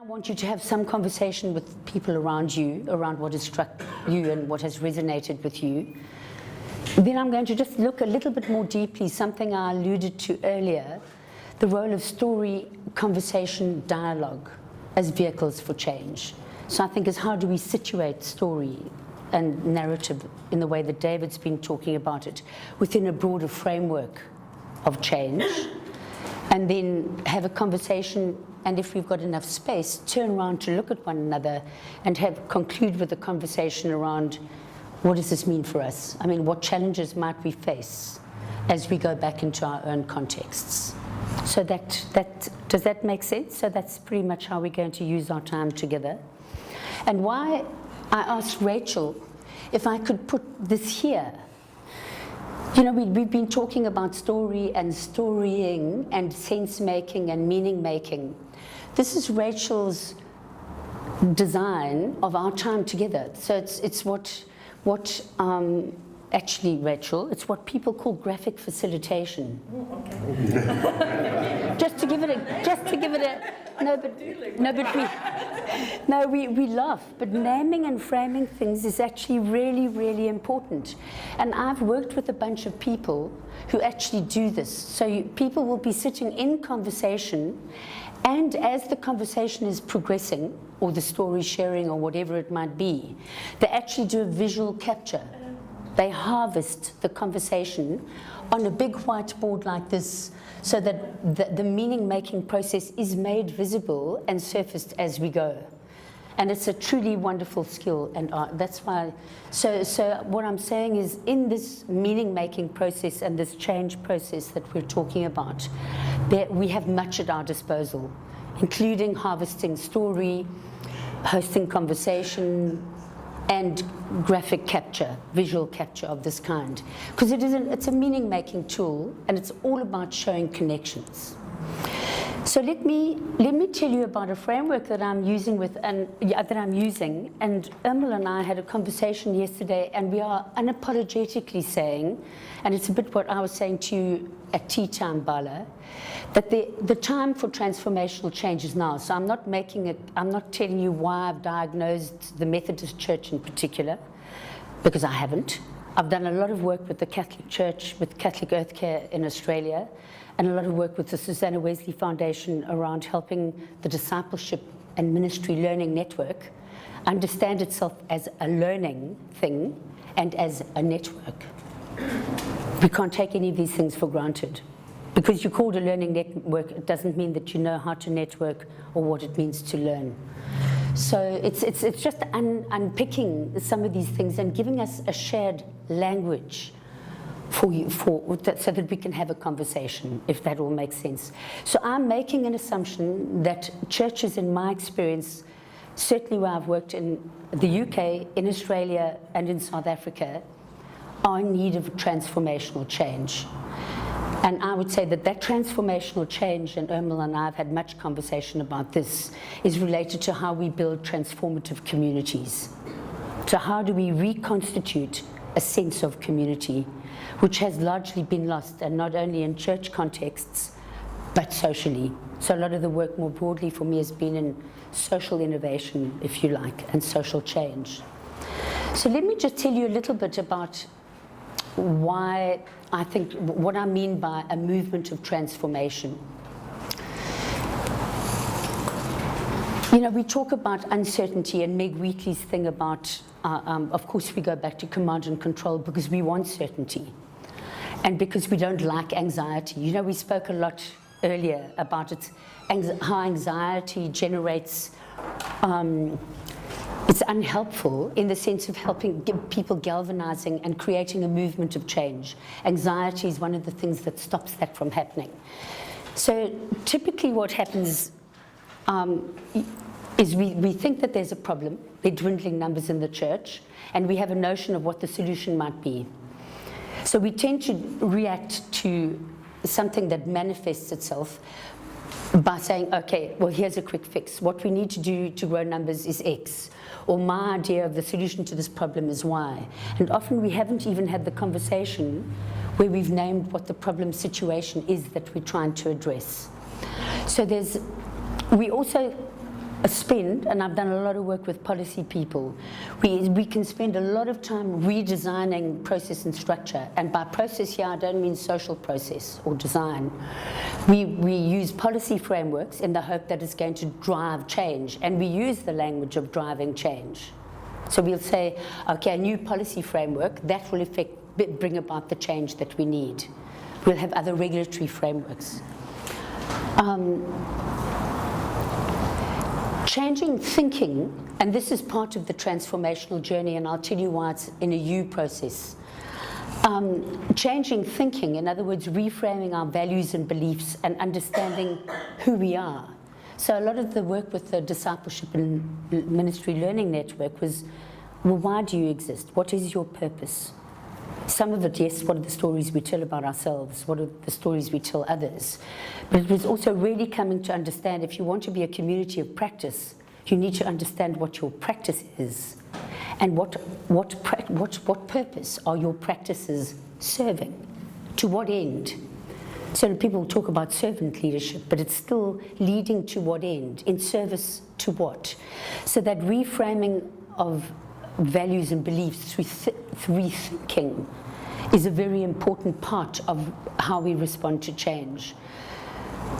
I want you to have some conversation with people around you, around what has struck you and what has resonated with you. Then I'm going to just look a little bit more deeply, something I alluded to earlier, the role of story, conversation, dialogue as vehicles for change. So I think is how do we situate story and narrative in the way that David's been talking about it within a broader framework of change, and then have a conversation, and if we've got enough space, turn around to look at one another and conclude with a conversation around what does this mean for us? I mean, what challenges might we face as we go back into our own contexts? So does that make sense? So that's pretty much how we're going to use our time together. And why I asked Rachel if I could put this here. You know, we've been talking about story and storying and sense-making and meaning-making. This is Rachel's design of our time together. So it's actually, Rachel, it's what people call graphic facilitation. Oh, okay. Just to give it a, we laugh, but naming and framing things is actually really, really important. And I've worked with a bunch of people who actually do this. So people will be sitting in conversation, and as the conversation is progressing, or the story sharing, or whatever it might be, they actually do a visual capture. They harvest the conversation on a big whiteboard like this, so that the meaning-making process is made visible and surfaced as we go. And it's a truly wonderful skill and art. That's why, so what I'm saying is, in this meaning-making process and this change process that we're talking about, we have much at our disposal, including harvesting story, hosting conversation, and graphic capture, visual capture of this kind. Because it's a meaning-making tool, and it's all about showing connections. So let me tell you about a framework that I'm using and Ermal and I had a conversation yesterday, and we are unapologetically saying, and it's a bit what I was saying to you at tea time, Bala, that the time for transformational change is now. So I'm not telling you why I've diagnosed the Methodist Church in particular, because I haven't. I've done a lot of work with the Catholic Church, with Catholic Earth Care in Australia, and a lot of work with the Susanna Wesley Foundation around helping the discipleship and ministry learning network understand itself as a learning thing and as a network. We can't take any of these things for granted. Because you're called a learning network, it doesn't mean that you know how to network or what it means to learn. So it's just unpicking some of these things and giving us a shared language so that we can have a conversation, if that all makes sense. So I'm making an assumption that churches, in my experience, certainly where I've worked in the UK, in Australia, and in South Africa, are in need of transformational change. And I would say that transformational change, and Ermal and I have had much conversation about this, is related to how we build transformative communities. So how do we reconstitute a sense of community, which has largely been lost, and not only in church contexts, but socially. So a lot of the work more broadly for me has been in social innovation, if you like, and social change. So let me just tell you a little bit about why I think, what I mean by a movement of transformation. You know, we talk about uncertainty, and Meg Wheatley's thing about, of course we go back to command and control because we want certainty. And because we don't like anxiety. You know, we spoke a lot earlier about how anxiety generates, it's unhelpful in the sense of helping people galvanizing and creating a movement of change. Anxiety is one of the things that stops that from happening. So typically what happens is we think that there's a problem, there are dwindling numbers in the church, and we have a notion of what the solution might be. So we tend to react to something that manifests itself by saying, okay, well, here's a quick fix. What we need to do to grow numbers is X, or my idea of the solution to this problem is Y. And often we haven't even had the conversation where we've named what the problem situation is that we're trying to address. So we also spend, and I've done a lot of work with policy people, we can spend a lot of time redesigning process and structure. And by process here, I don't mean social process or design. We use policy frameworks in the hope that it's going to drive change, and we use the language of driving change. So we'll say, okay, a new policy framework, that will bring about the change that we need. We'll have other regulatory frameworks. Changing thinking, and this is part of the transformational journey, and I'll tell you why it's in a U process. Changing thinking, in other words, reframing our values and beliefs and understanding who we are. So a lot of the work with the Discipleship and Ministry Learning Network was, well, why do you exist? What is your purpose? Some of it, yes, what are the stories we tell about ourselves? What are the stories we tell others? But it was also really coming to understand, if you want to be a community of practice, you need to understand what your practice is and what purpose are your practices serving? To what end? So people talk about servant leadership, but it's still leading to what end? In service to what? So that reframing of values and beliefs through thinking is a very important part of how we respond to change.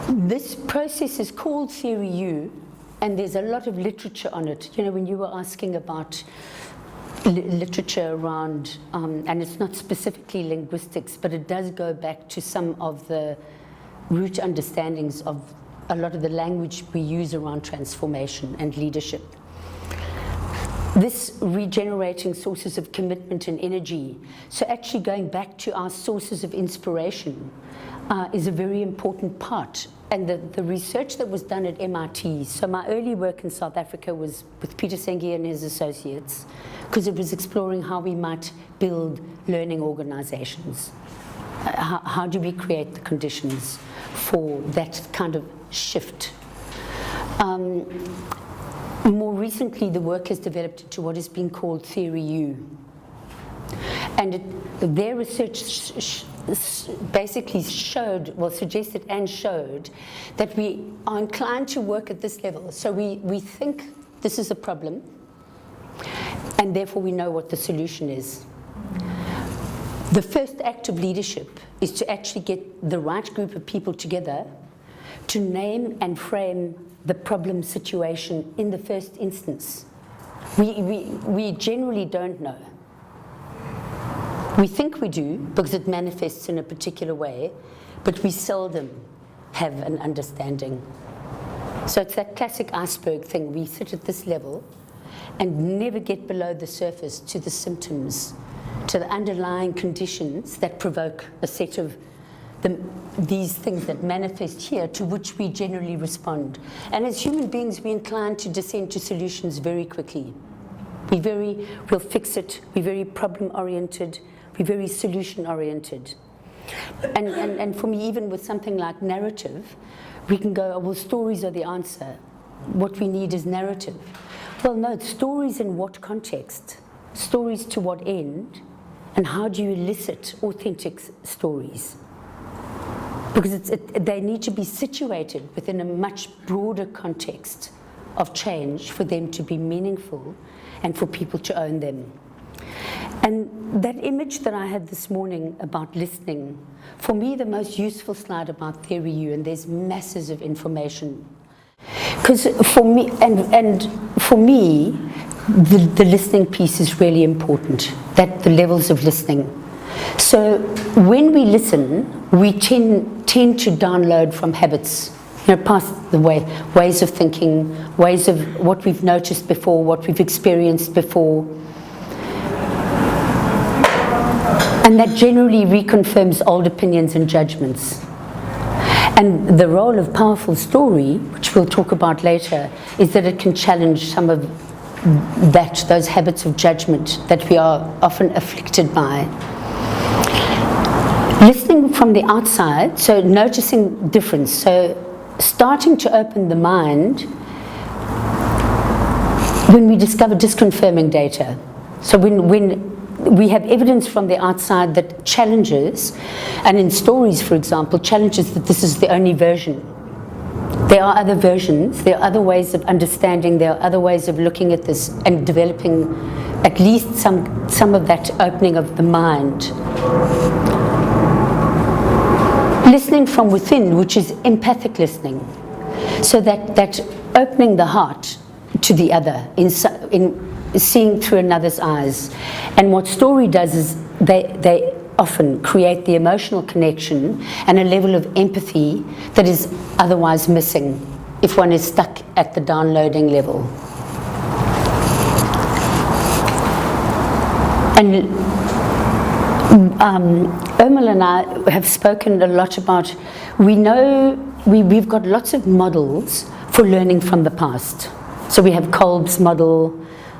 This process is called Theory U, and there's a lot of literature on it. You know, when you were asking about literature around, and it's not specifically linguistics, but it does go back to some of the root understandings of a lot of the language we use around transformation and leadership. This regenerating sources of commitment and energy, so actually going back to our sources of inspiration is a very important part. And the research that was done at MIT, so my early work in South Africa was with Peter Senge and his associates, because it was exploring how we might build learning organizations. How do we create the conditions for that kind of shift? More recently, the work has developed into what is being called Theory U. And their research basically suggested and showed that we are inclined to work at this level. So we think this is a problem, and therefore we know what the solution is. The first act of leadership is to actually get the right group of people together to name and frame the problem situation in the first instance. We generally don't know. We think we do because it manifests in a particular way, but we seldom have an understanding. So it's that classic iceberg thing. We sit at this level and never get below the surface to the symptoms, to the underlying conditions that provoke a set of these things that manifest here, to which we generally respond. And as human beings, we're inclined to descend to solutions very quickly. We'll fix it, we're very problem-oriented, we're very solution-oriented. And for me, even with something like narrative, we can go, oh, well, stories are the answer. What we need is narrative. Well, no, stories in what context? Stories to what end? And how do you elicit authentic stories? Because they need to be situated within a much broader context of change for them to be meaningful and for people to own them. And that image that I had this morning about listening, for me, the most useful slide about Theory U, and there's masses of information. Because for me, the listening piece is really important, that the levels of listening. So when we listen, we tend to download from habits, past the ways of thinking, ways of what we've noticed before, what we've experienced before. And that generally reconfirms old opinions and judgments. And the role of powerful story, which we'll talk about later, is that it can challenge some of those habits of judgment that we are often afflicted by. Listening from the outside, so noticing difference, so starting to open the mind when we discover disconfirming data. So when we have evidence from the outside that challenges, and in stories, for example, challenges that this is the only version. There are other versions, there are other ways of understanding, there are other ways of looking at this and developing at least some of that opening of the mind. Listening from within, which is empathic listening. So that opening the heart to the other, in seeing through another's eyes. And what story does is they often create the emotional connection and a level of empathy that is otherwise missing if one is stuck at the downloading level. And Ermal and I have spoken a lot about, we know we've got lots of models for learning from the past. So we have Kolb's model,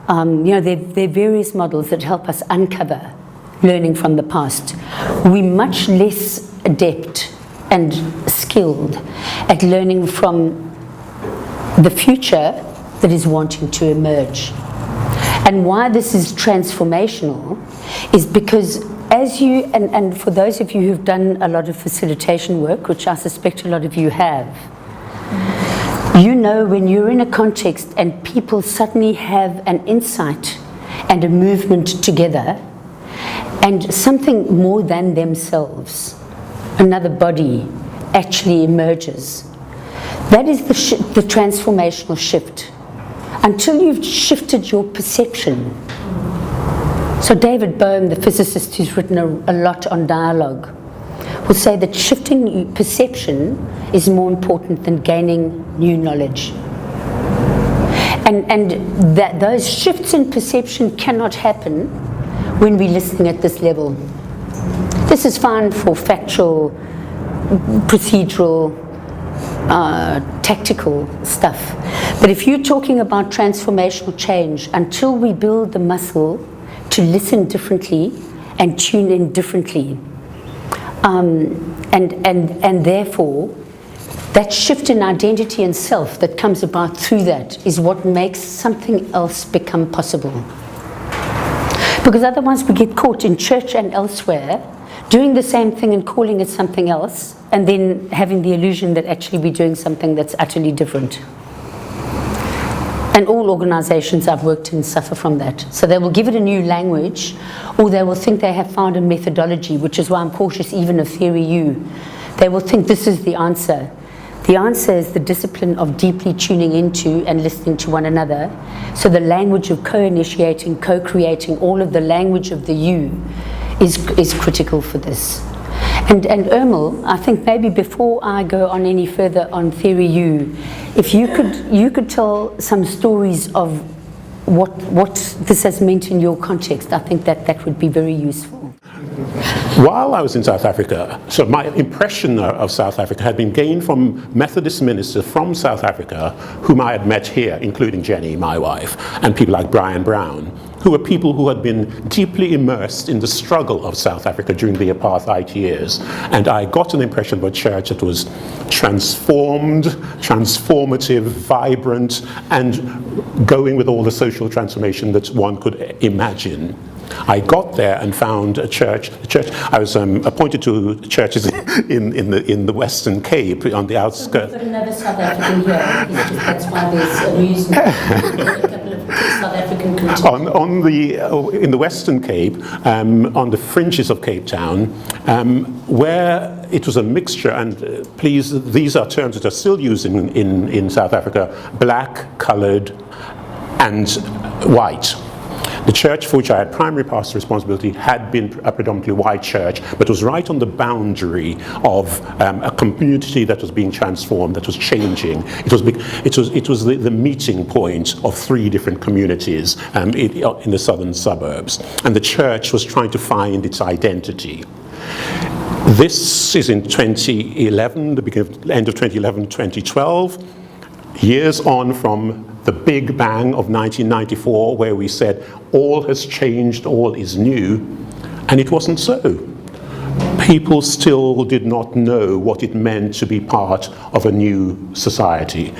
there are various models that help us uncover learning from the past. We're much less adept and skilled at learning from the future that is wanting to emerge. And why this is transformational is because as you, and for those of you who've done a lot of facilitation work, which I suspect a lot of you have, you know when you're in a context and people suddenly have an insight and a movement together and something more than themselves, another body, actually emerges. That is the transformational shift. Until you've shifted your perception. So David Bohm, the physicist who's written a lot on dialogue, will say that shifting perception is more important than gaining new knowledge. And that those shifts in perception cannot happen when we're listening at this level. This is fine for factual, procedural, tactical stuff. But if you're talking about transformational change, until we build the muscle to listen differently and tune in differently, and therefore that shift in identity and self that comes about through that is what makes something else become possible. Because otherwise we get caught in church and elsewhere doing the same thing and calling it something else, and then having the illusion that actually we're doing something that's utterly different. And all organizations I've worked in suffer from that. So they will give it a new language, or they will think they have found a methodology, which is why I'm cautious even of Theory U. They will think this is the answer. The answer is the discipline of deeply tuning into and listening to one another. So the language of co-initiating, co-creating, all of the language of the you is critical for this. And Ermal, I think maybe before I go on any further on Theory U, if you could tell some stories of what this has meant in your context, I think that would be very useful. While I was in South Africa, so my impression of South Africa had been gained from Methodist ministers from South Africa, whom I had met here, including Jenny, my wife, and people like Brian Brown, who were people who had been deeply immersed in the struggle of South Africa during the apartheid years. And I got an impression of a church that was transformed, transformative, vibrant, and going with all the social transformation that one could imagine. I got there and found a church. I was appointed to churches in the Western Cape on the outskirts. We've got another South African here. That's why there's amusement. A couple of South African contingents. In the Western Cape, on the fringes of Cape Town, where it was a mixture, and please, these are terms that are still used in South Africa: black, coloured, and white. The church for which I had primary pastor responsibility had been a predominantly white church, but was right on the boundary of a community that was being transformed, that was changing. It was the meeting point of three different communities in the southern suburbs, and the church was trying to find its identity. This is in 2011, the end of 2011, 2012, years on from the Big Bang of 1994, where we said all has changed, all is new, and it wasn't so. People still did not know what it meant to be part of a new society.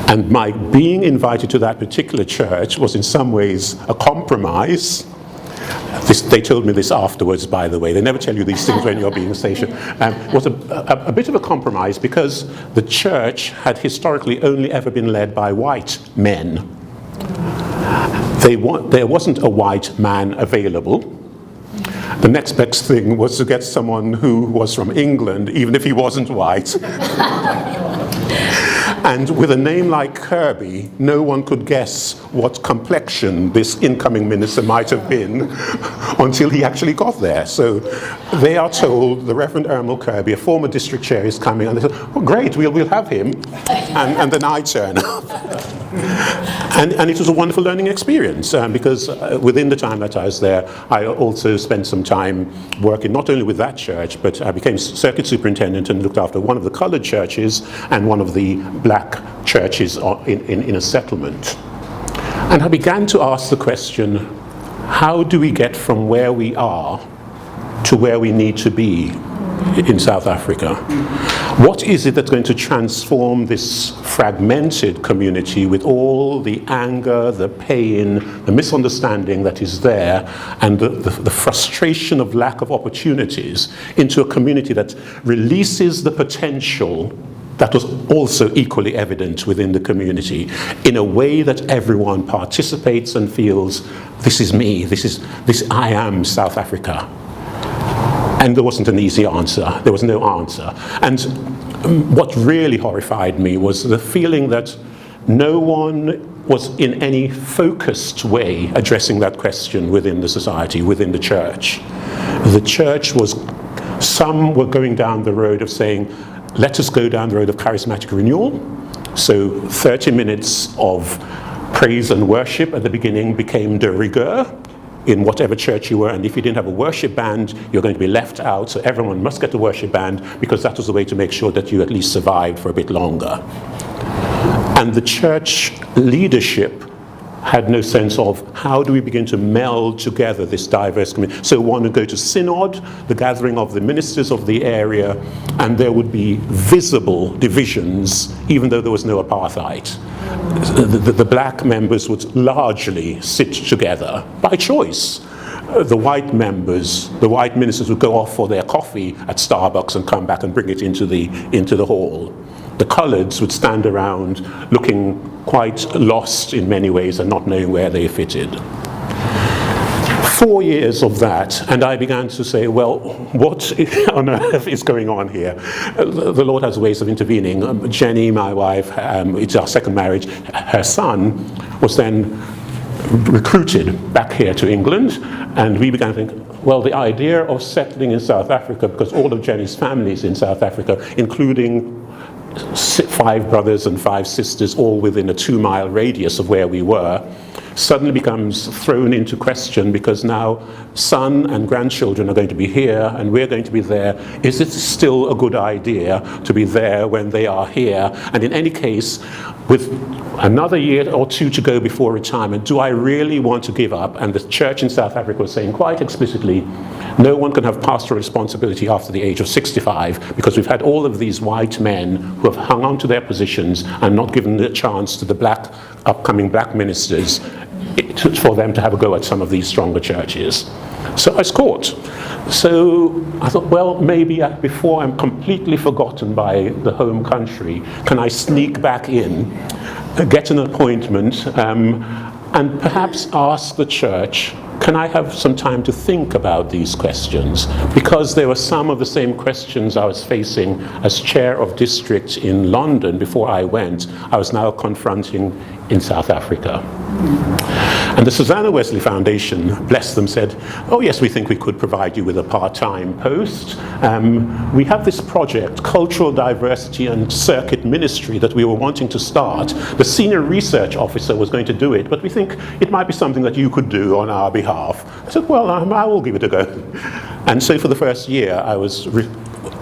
And my being invited to that particular church was in some ways a compromise, They told me this afterwards, by the way. They never tell you these things when you're being stationed. Was a bit of a compromise because the church had historically only ever been led by white men. There wasn't a white man available. The next best thing was to get someone who was from England, even if he wasn't white. And with a name like Kirby, no one could guess what complexion this incoming minister might have been until he actually got there. So they are told the Reverend Ermal Kirby, a former district chair, is coming, and they said, "Oh, great, we'll have him." And then I turn up. And it was a wonderful learning experience because within the time that I was there, I also spent some time working not only with that church, but I became circuit superintendent and looked after one of the colored churches and one of the black churches in a settlement. And I began to ask the question, how do we get from where we are to where we need to be in South Africa? What is it that's going to transform this fragmented community with all the anger, the pain, the misunderstanding that is there, and the frustration of lack of opportunities into a community that releases the potential that was also equally evident within the community in a way that everyone participates and feels, this is me, I am South Africa. And there wasn't an easy answer. There was no answer. And what really horrified me was the feeling that no one was in any focused way addressing that question within the society, within the church. The church was, some were going down the road of saying, let us go down the road of charismatic renewal. So 30 minutes of praise and worship at the beginning became de rigueur in whatever church you were, and if you didn't have a worship band, you're going to be left out, so everyone must get a worship band because that was the way to make sure that you at least survived for a bit longer. And the church leadership had no sense of how do we begin to meld together this diverse community. So one would go to synod, the gathering of the ministers of the area, and there would be visible divisions, even though there was no apartheid. The black members would largely sit together by choice. The white members, the white ministers would go off for their coffee at Starbucks and come back and bring it into the hall. The coloreds would stand around looking quite lost in many ways and not knowing where they fitted. 4 years of that, and I began to say, well, what on earth is going on here? The Lord has ways of intervening. Jenny, my wife, it's our second marriage, her son was then recruited back here to England, and we began to think, well, the idea of settling in South Africa, because all of Jenny's family is in South Africa, including 5 brothers and 5 sisters, all within a 2-mile radius of where we were, suddenly becomes thrown into question because now son and grandchildren are going to be here and we're going to be there. Is it still a good idea to be there when they are here? And in any case, with another year or 2 to go before retirement, do I really want to give up? And the church in South Africa was saying quite explicitly, no one can have pastoral responsibility after the age of 65 because we've had all of these white men who have hung on to their positions and not given the chance to the upcoming black ministers for them to have a go at some of these stronger churches. So I was caught. So I thought, well, maybe before I'm completely forgotten by the home country, can I sneak back in, get an appointment, and perhaps ask the church, can I have some time to think about these questions? Because there were some of the same questions I was facing as chair of district in London before I went, I was now confronting in South Africa. And the Susanna Wesley Foundation, bless them, said, oh yes, we think we could provide you with a part-time post. We have this project, Cultural Diversity and Circuit Ministry, that we were wanting to start. The senior research officer was going to do it, but we think it might be something that you could do on our behalf. I said, well, I will give it a go. And so for the first year, I was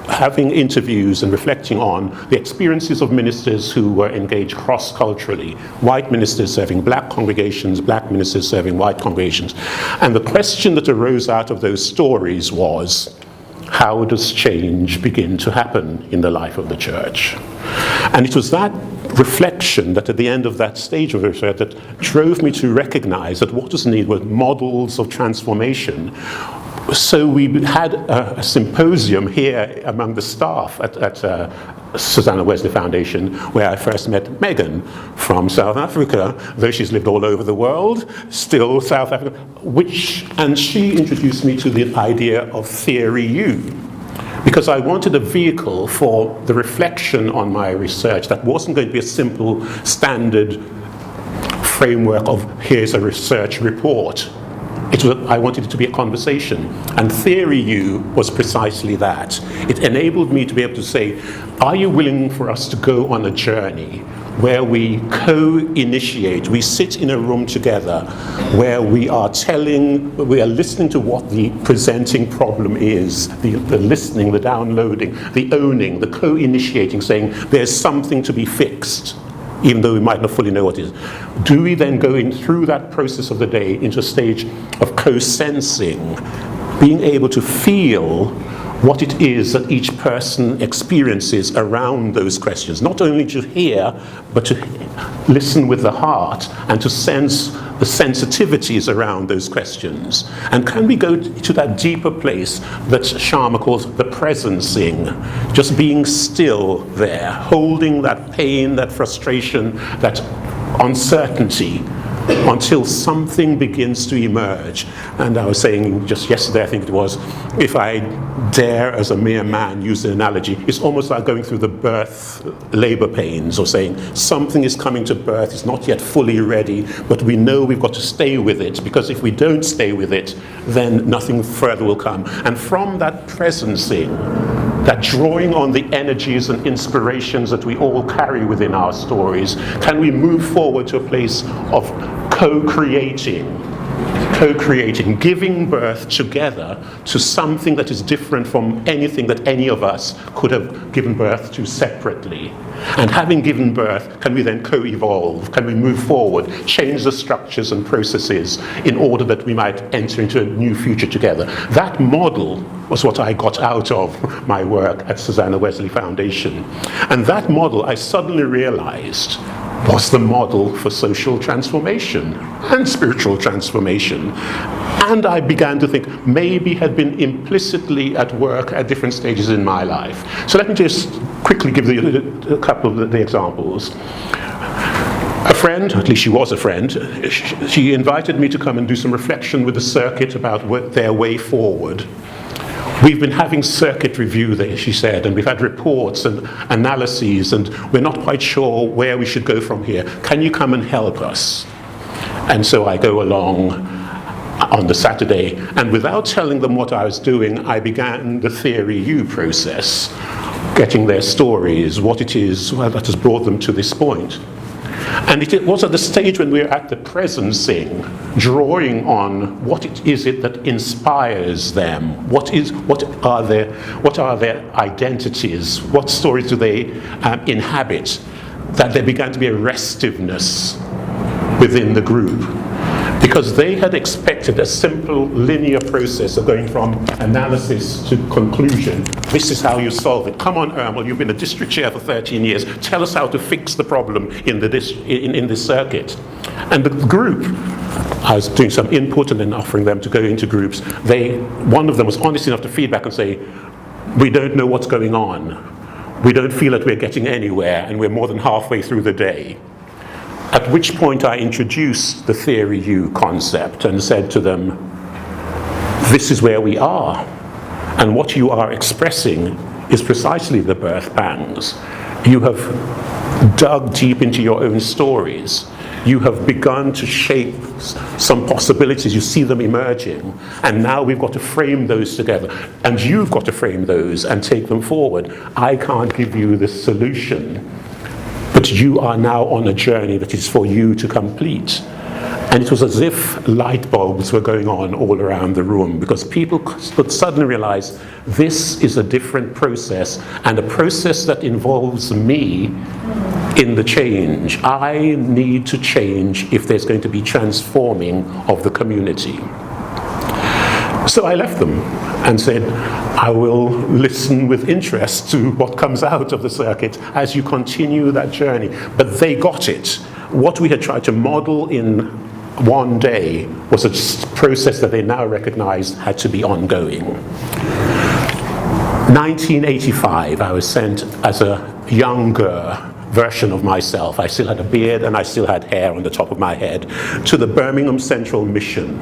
having interviews and reflecting on the experiences of ministers who were engaged cross-culturally, white ministers serving black congregations, black ministers serving white congregations. And the question that arose out of those stories was, how does change begin to happen in the life of the church? And it was that reflection that at the end of that stage of research that drove me to recognize that what was needed were models of transformation. So we had a symposium here among the staff at Susanna Wesley Foundation, where I first met Megan from South Africa, though she's lived all over the world, still South Africa, and she introduced me to the idea of Theory U, because I wanted a vehicle for the reflection on my research that wasn't going to be a simple standard framework of here's a research report. I wanted it to be a conversation, and Theory U was precisely that. It enabled me to be able to say, are you willing for us to go on a journey where we co-initiate, we sit in a room together where we are listening to what the presenting problem is, the listening, the downloading, the owning, the co-initiating, saying there's something to be fixed, even though we might not fully know what it is. Do we then go in through that process of the day into a stage of co-sensing, being able to feel what it is that each person experiences around those questions, not only to hear, but to listen with the heart and to sense the sensitivities around those questions? And can we go to that deeper place that Sharma calls the presencing, just being still there, holding that pain, that frustration, that uncertainty, until something begins to emerge. And I was saying just yesterday, I think it was, if I dare as a mere man use the analogy, it's almost like going through the birth labor pains, or saying something is coming to birth, it's not yet fully ready, but we know we've got to stay with it, because if we don't stay with it, then nothing further will come. And from that presencing, that drawing on the energies and inspirations that we all carry within our stories, can we move forward to a place of co-creating, giving birth together to something that is different from anything that any of us could have given birth to separately. And having given birth, can we then co-evolve? Can we move forward, change the structures and processes in order that we might enter into a new future together? That model was what I got out of my work at Susanna Wesley Foundation. And that model, I suddenly realized, was the model for social transformation and spiritual transformation. And I began to think maybe had been implicitly at work at different stages in my life. So let me just quickly give you a couple of the examples. A friend, at least she was a friend, she invited me to come and do some reflection with the circuit about their way forward. We've been having circuit review there, she said, and we've had reports and analyses, and we're not quite sure where we should go from here. Can you come and help us? And so I go along on the Saturday, and without telling them what I was doing, I began the Theory U process, getting their stories, what it is that has brought them to this point. And it was at the stage when we were at the presencing, drawing on what is it that inspires them, what are their identities, what stories do they inhabit, that there began to be a restiveness within the group. Because they had expected a simple linear process of going from analysis to conclusion. This is how you solve it. Come on, Ermal, you've been a district chair for 13 years. Tell us how to fix the problem in this circuit. And the group, I was doing some input and then offering them to go into groups. One of them was honest enough to feedback and say, we don't know what's going on. We don't feel that we're getting anywhere, and we're more than halfway through the day. At which point I introduced the Theory U concept and said to them, this is where we are. And what you are expressing is precisely the birth pangs. You have dug deep into your own stories. You have begun to shape some possibilities. You see them emerging. And now we've got to frame those together. And you've got to frame those and take them forward. I can't give you the solution, but you are now on a journey that is for you to complete. And it was as if light bulbs were going on all around the room, because people could suddenly realize this is a different process, and a process that involves me in the change. I need to change if there's going to be transforming of the community. So I left them and said, I will listen with interest to what comes out of the circuit as you continue that journey. But they got it. What we had tried to model in one day was a process that they now recognized had to be ongoing. 1985, I was sent as a younger version of myself. I still had a beard and I still had hair on the top of my head, to the Birmingham Central Mission.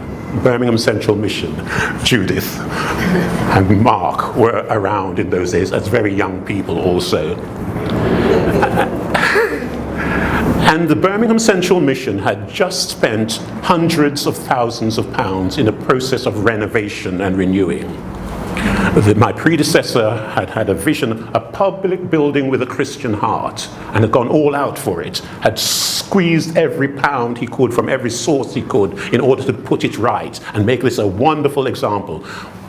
Judith and Mark were around in those days as very young people also. And the Birmingham Central Mission had just spent hundreds of thousands of pounds in a process of renovation and renewing. My predecessor had had a vision, a public building with a Christian heart, and had gone all out for it, had squeezed every pound he could from every source he could in order to put it right and make this a wonderful example.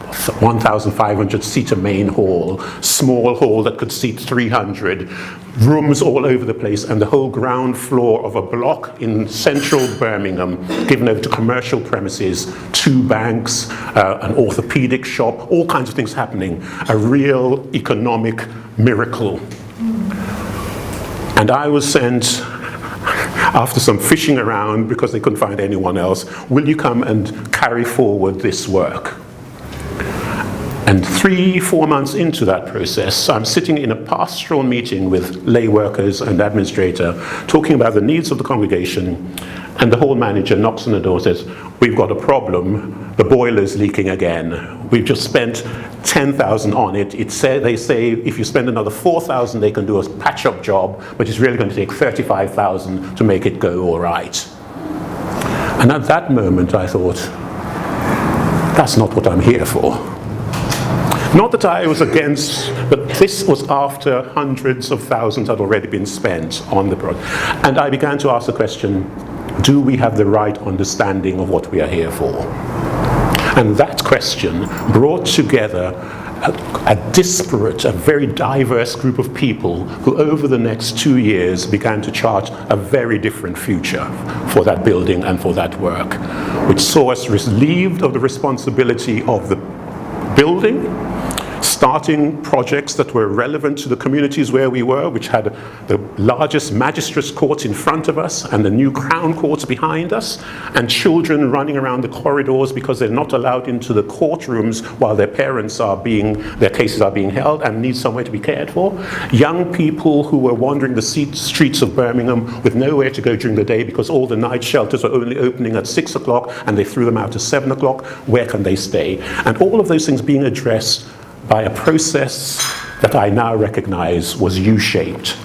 1,500-seater main hall, small hall that could seat 300, rooms all over the place, and the whole ground floor of a block in central Birmingham given over to commercial premises, 2 banks, an orthopedic shop, all kinds of things happening. A real economic miracle. And I was sent, after some fishing around because they couldn't find anyone else, will you come and carry forward this work? And 3-4 months into that process, I'm sitting in a pastoral meeting with lay workers and administrator, talking about the needs of the congregation, and the hall manager knocks on the door and says, we've got a problem, the boiler's leaking again. We've just spent 10,000 on it. They say if you spend another 4,000, they can do a patch-up job, but it's really going to take 35,000 to make it go all right. And at that moment, I thought, that's not what I'm here for. Not that I was against, but this was after hundreds of thousands had already been spent on the project. And I began to ask the question, do we have the right understanding of what we are here for? And that question brought together a disparate, a very diverse group of people who over the next 2 years began to chart a very different future for that building and for that work, which saw us relieved of the responsibility of the building, starting projects that were relevant to the communities where we were, which had the largest magistrates' courts in front of us and the new crown courts behind us, and children running around the corridors because they're not allowed into the courtrooms while their cases are being held and need somewhere to be cared for. Young people who were wandering the streets of Birmingham with nowhere to go during the day because all the night shelters were only opening at 6 o'clock and they threw them out at 7 o'clock. Where can they stay? And all of those things being addressed by a process that I now recognize was U-shaped,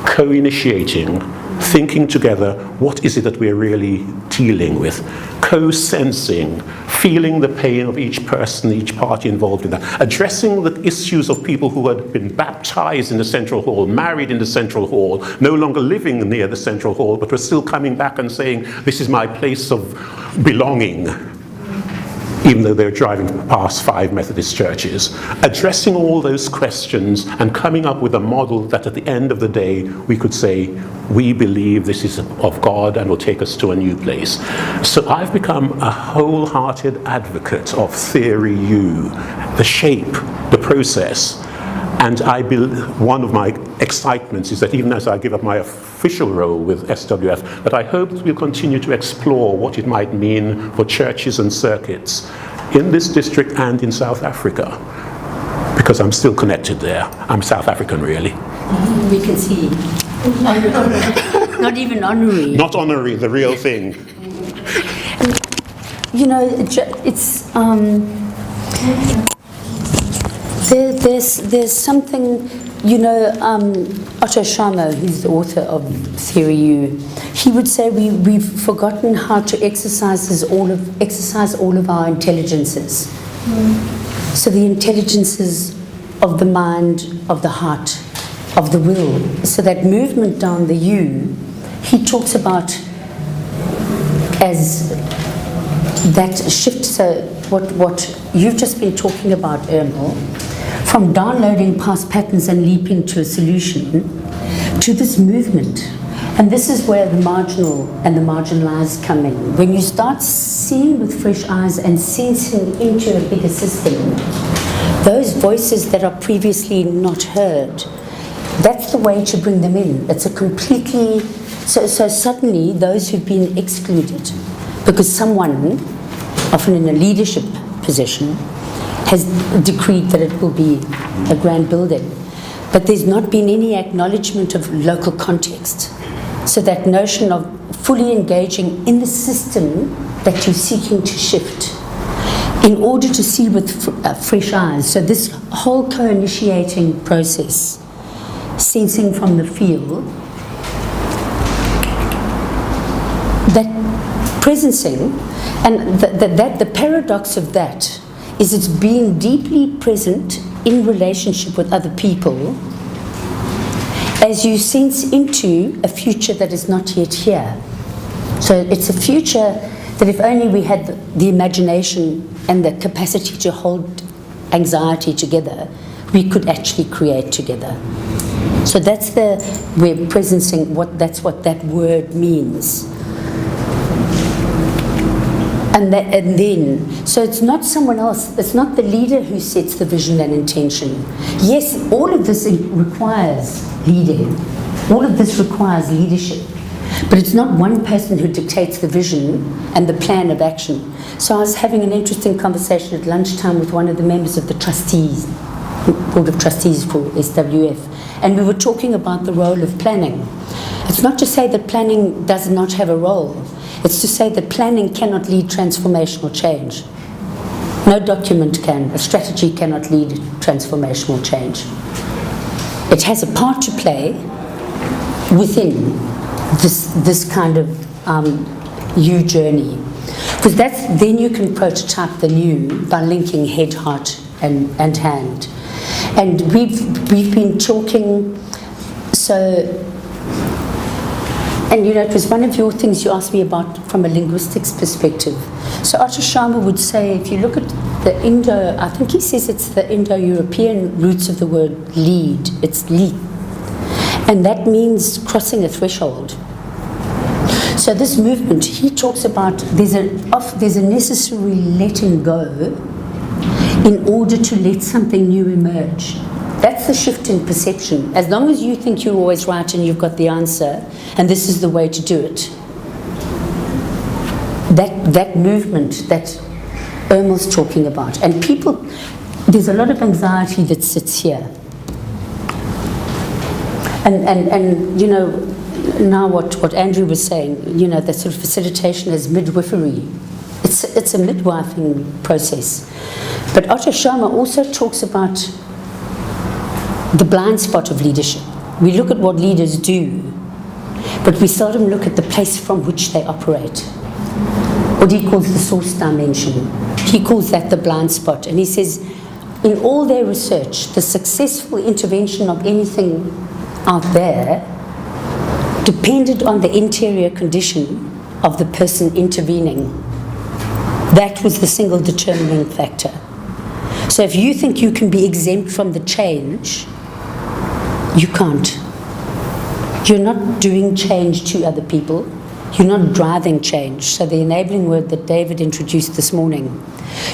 co-initiating, thinking together, what is it that we're really dealing with? Co-sensing, feeling the pain of each person, each party involved in that, addressing the issues of people who had been baptized in the central hall, married in the central hall, no longer living near the central hall, but were still coming back and saying, this is my place of belonging, even though they're driving past 5 Methodist churches, addressing all those questions and coming up with a model that at the end of the day we could say, we believe this is of God and will take us to a new place. So I've become a wholehearted advocate of Theory U, the shape, the process. And one of my excitements is that even as I give up my official role with SWF, that I hope that we'll continue to explore what it might mean for churches and circuits in this district and in South Africa, because I'm still connected there. I'm South African, really. We can see. Not even honorary. Not honorary, the real thing. You know, it's... There's something, you know, Otto Scharmer, who's the author of Theory U, he would say we've forgotten how to exercise all of our intelligences. So the intelligences of the mind, of the heart, of the will. So that movement down the U, he talks about as that shift. So what you've just been talking about, Ermal, from downloading past patterns and leaping to a solution, to this movement And this is where the marginal and the marginalized come in. When you start seeing with fresh eyes and sensing into a bigger system, those voices that are previously not heard, that's the way to bring them in. It's a completely, so suddenly those who've been excluded, because someone, often in a leadership position, has decreed that it will be a grand building. But there's not been any acknowledgement of local context. So that notion of fully engaging in the system that you're seeking to shift in order to see with fresh eyes. So this whole co-initiating process, sensing from the field, that presencing, and the paradox of that is it's being deeply present in relationship with other people as you sense into a future that is not yet here. So it's a future that if only we had the imagination and the capacity to hold anxiety together, we could actually create together. So that's we're presencing that's what that word means. And then, so it's not someone else, it's not the leader who sets the vision and intention. Yes, all of this requires leading. All of this requires leadership. But it's not one person who dictates the vision and the plan of action. So I was having an interesting conversation at lunchtime with one of the members of the trustees, Board of Trustees for SWF, and we were talking about the role of planning. It's not to say that planning does not have a role. It's to say that planning cannot lead transformational change. No document can. A strategy cannot lead transformational change. It has a part to play within this kind of new journey. Because then you can prototype the new by linking head, heart, and hand. And we've been talking, and it was one of your things you asked me about from a linguistics perspective. So Otto Scharmer would say, if you look at the I think he says it's the Indo-European roots of the word lead, it's lead. And that means crossing a threshold. So this movement, he talks about there's a necessary letting go in order to let something new emerge. That's the shift in perception. As long as you think you're always right and you've got the answer, and this is the way to do it, that movement that Ermal's talking about, and people, there's a lot of anxiety that sits here. And now what Andrew was saying, that sort of facilitation as midwifery, it's a midwifing process. But Otto Scharmer also talks about the blind spot of leadership. We look at what leaders do, but we seldom look at the place from which they operate. What he calls the source dimension. He calls that the blind spot. And he says, in all their research, the successful intervention of anything out there depended on the interior condition of the person intervening. That was the single determining factor. So if you think you can be exempt from the change, you can't. You're not doing change to other people. You're not driving change. So the enabling word that David introduced this morning,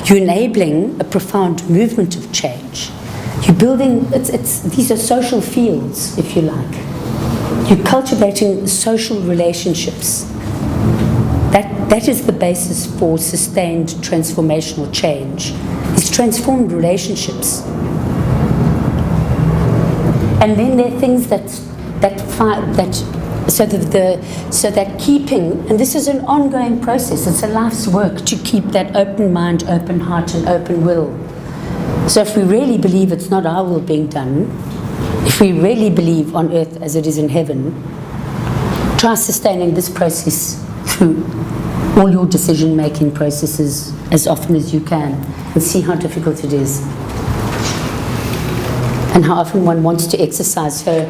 you're enabling a profound movement of change. You're building, these are social fields, if you like. You're cultivating social relationships. That is the basis for sustained transformational change. It's transformed relationships. And then there are things so that keeping, and this is an ongoing process, it's a life's work to keep that open mind, open heart, and open will. So if we really believe it's not our will being done, if we really believe on earth as it is in heaven, try sustaining this process through all your decision-making processes as often as you can, and see how difficult it is. And how often one wants to exercise her.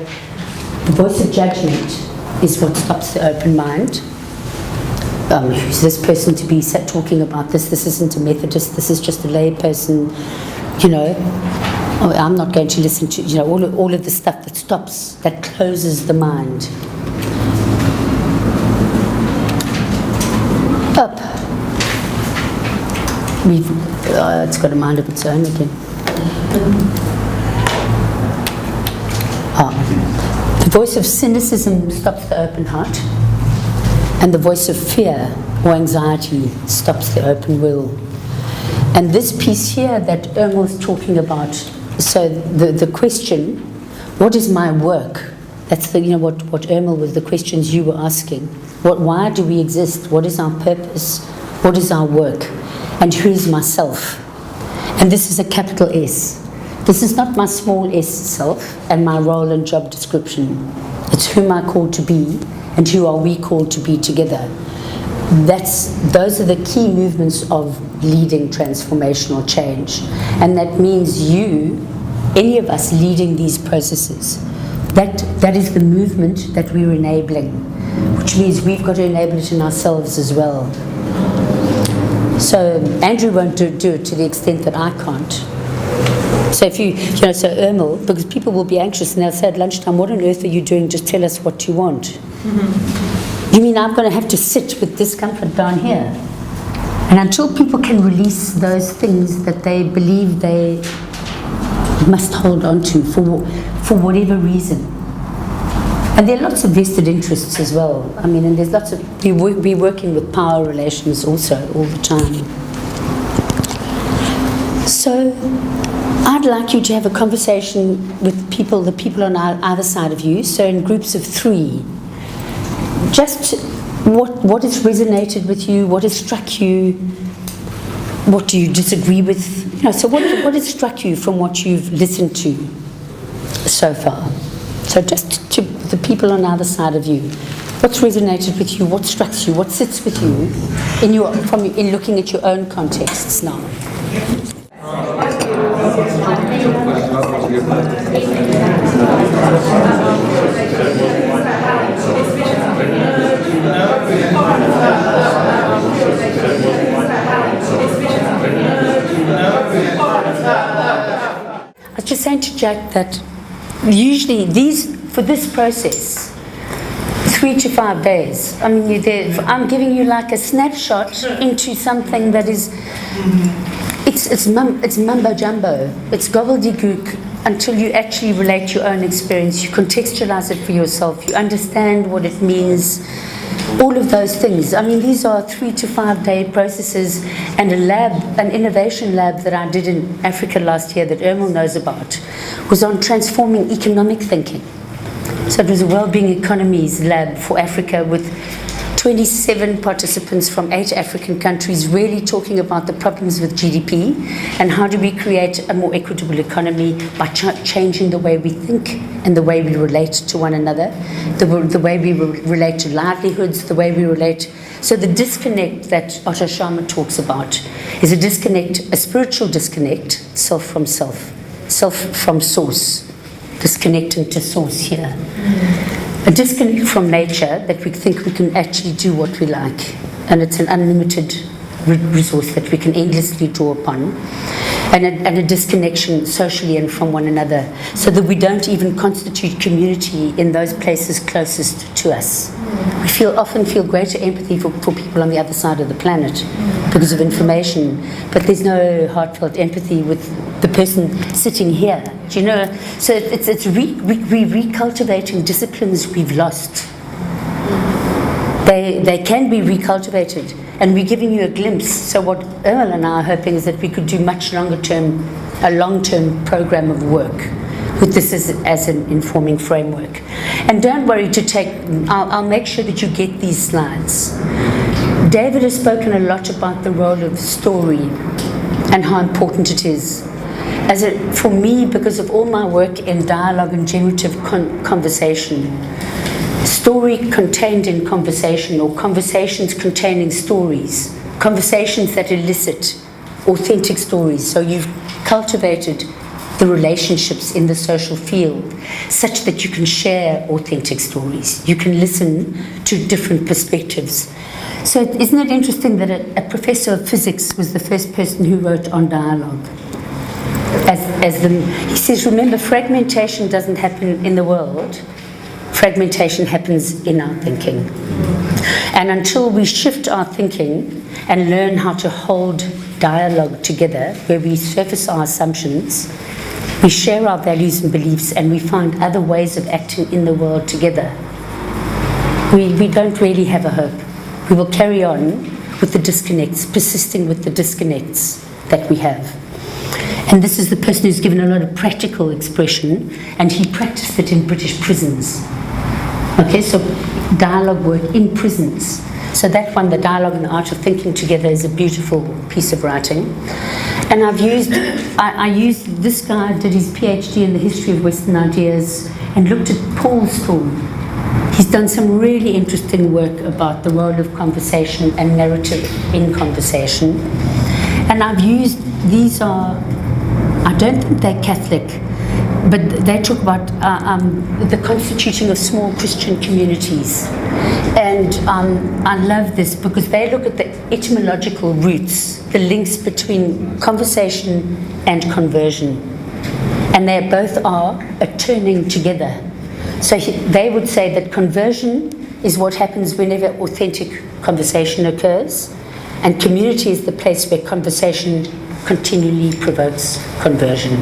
The voice of judgment is what stops the open mind. Who's this person to be talking about this? This isn't a Methodist, this is just a lay person, I'm not going to listen to, all of the stuff that stops, that closes the mind. It's got a mind of its own again. The voice of cynicism stops the open heart, and the voice of fear or anxiety stops the open will. And this piece here that Ermal's talking about, so the question, what is my work? That's what Ermal was, the questions you were asking. Why do we exist? What is our purpose? What is our work? And who is myself? And this is a capital S. This is not my small s self and my role and job description. It's whom I called to be and who are we called to be together. Those are the key movements of leading transformational change. And that means you, any of us leading these processes, that is the movement that we're enabling, which means we've got to enable it in ourselves as well. So Andrew won't do it to the extent that I can't. So so Ermal, because people will be anxious and they'll say at lunchtime, what on earth are you doing? Just tell us what you want. Mm-hmm. You mean I'm going to have to sit with discomfort down here? And until people can release those things that they believe they must hold on to for whatever reason. And there are lots of vested interests as well. I mean, and there's lots of, we're working with power relations also all the time. So I'd like you to have a conversation with the people on either side of you, so in groups of 3. Just what has resonated with you, what has struck you, what do you disagree with? So what has struck you from what you've listened to so far? So just to the people on either side of you, what's resonated with you, what strikes you, what sits with you in looking at your own contexts now? I was just saying to Jack that usually for this process, 3 to 5 days. I mean, I'm giving you like a snapshot into something that is, it's mumbo jumbo. It's gobbledygook until you actually relate your own experience. You contextualize it for yourself. You understand what it means. All of those things. I mean, these are 3 to 5 day processes, and an innovation lab that I did in Africa last year that Ermal knows about was on transforming economic thinking. So it was a well-being economies lab for Africa with 27 participants from 8 African countries really talking about the problems with GDP and how do we create a more equitable economy by changing the way we think and the way we relate to one another, the way we relate to livelihoods, the way we relate. So the disconnect that Otto Scharmer talks about is a spiritual disconnect, self from source, disconnecting to source here. A disconnect from nature that we think we can actually do what we like, and it's an unlimited resource that we can endlessly draw upon, and a disconnection socially and from one another, so that we don't even constitute community in those places closest to us. We often feel greater empathy for people on the other side of the planet because of information, but there's no heartfelt empathy with the person sitting here. Do you know? So it's recultivating disciplines we've lost. They can be recultivated, and we're giving you a glimpse. So what Ermal and I are hoping is that we could do a long-term program of work with this as an informing framework. And don't worry I'll make sure that you get these slides. David has spoken a lot about the role of story and how important it is. For me, because of all my work in dialogue and generative conversation, story contained in conversation, or conversations containing stories, conversations that elicit authentic stories. So you've cultivated the relationships in the social field such that you can share authentic stories. You can listen to different perspectives. So isn't it interesting that a professor of physics was the first person who wrote on dialogue? He says, remember, fragmentation doesn't happen in the world. Fragmentation happens in our thinking. And until we shift our thinking and learn how to hold dialogue together where we surface our assumptions, we share our values and beliefs, and we find other ways of acting in the world together. We don't really have a hope. We will carry on with the disconnects, persisting with the disconnects that we have. And this is the person who's given a lot of practical expression, and he practiced it in British prisons. Okay, so dialogue work in prisons. So that one, the Dialogue and the Art of Thinking Together, is a beautiful piece of writing. And I used, this guy did his PhD in the history of Western ideas and looked at Paul's thought. He's done some really interesting work about the role of conversation and narrative in conversation. And I've used, these are, I don't think they're Catholic, but they talk about the constituting of small Christian communities. And I love this because they look at the etymological roots, the links between conversation and conversion. And they both are a turning together. So they would say that conversion is what happens whenever authentic conversation occurs, and community is the place where conversation continually provokes conversion.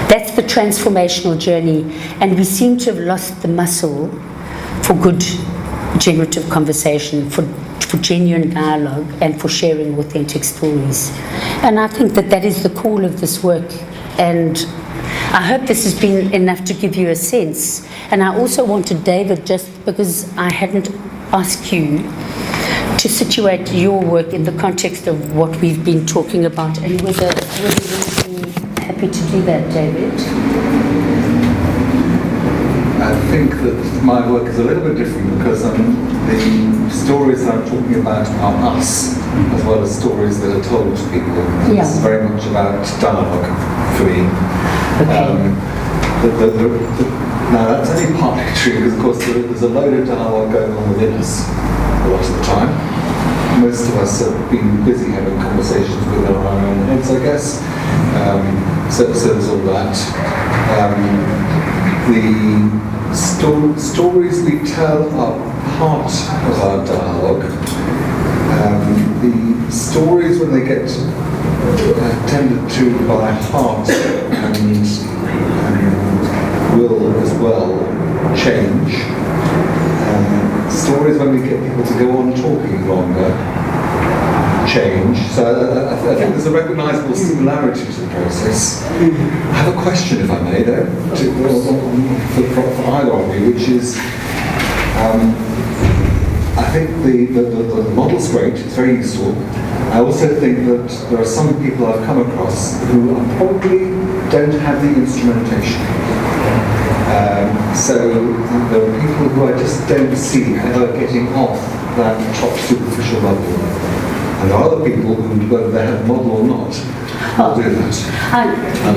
That's the transformational journey, and we seem to have lost the muscle for good generative conversation, for genuine dialogue, and for sharing authentic stories. And I think that that is the call of this work, and I hope this has been enough to give you a sense. And I also wanted David, just because I hadn't asked you, to situate your work in the context of what we've been talking about, and whether you would be happy to do that, David. I think that my work is a little bit different because the stories that I'm talking about are us, as well as stories that are told to people. Yeah. This is very much about dialogue for me. Okay. Now that's only partly true because of course there's a load of dialogue going on within us a lot of the time. Most of us have been busy having conversations with our own heads, I guess. So there's all that. The stories we tell are part of our dialogue. The stories, when they get tended to by heart and will as well change. Stories, when we get people to go on talking longer, change. So I think there's a recognisable similarity to the process. I have a question, if I may, though, for either of you, which is, I think the model's great, it's very useful. I also think that there are some people I've come across who probably don't have the instrumentation. So there are people who I just don't see ever getting off that top superficial level. And there are other people who, whether they have a model or not, will do that.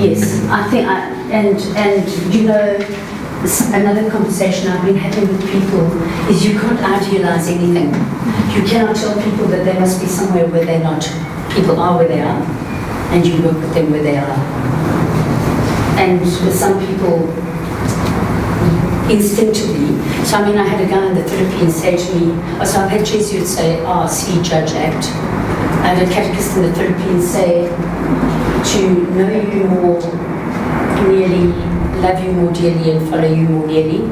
Yes, I think, and you know, another conversation I've been having with people is you can't idealize anything. You cannot tell people that they must be somewhere where they're not. People are where they are, and you work with them where they are. And with some people, instinctively. So I mean, I had a guy in the Philippines say to me, so I've had Jesuits say, see, judge, act. I had a catechist in the Philippines say, to know you more nearly, love you more dearly, and follow you more nearly.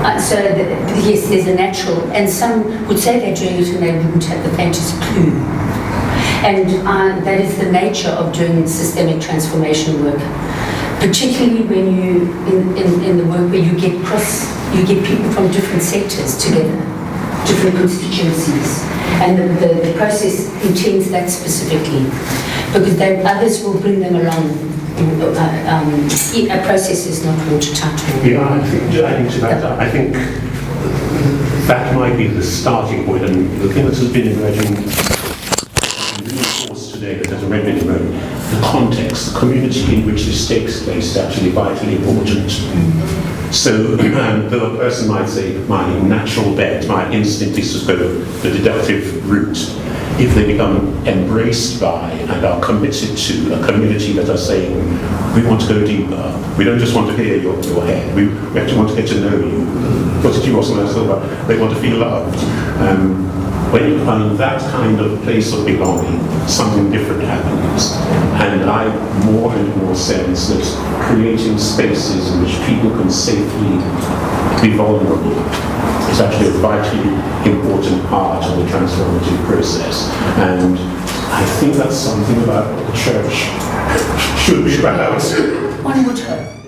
Yes, there's a natural, and some would say they're doing it and they wouldn't have the faintest clue. And that is the nature of doing systemic transformation work. Particularly when you, in the work where you get people from different sectors together, different constituencies. And the process intends that specifically. Because then others will bring them along. A process is not watertight. Yeah, I think to that, I think that might be the starting point. And the thing that has been emerging today that has already been emerging, the context, the community in which this takes place is actually vitally important. So though a person might say, my natural bent, my instinct is to go the deductive route, if they become embraced by and are committed to a community that are saying, we want to go deeper, we don't just want to hear your head, we actually want to get to know you, what you also about, they want to feel loved. When you find that kind of place of belonging, something different happens. And I more and more sense that creating spaces in which people can safely be vulnerable is actually a vitally important part of the transformative process. And I think that's something about what the church should be about. One would hope.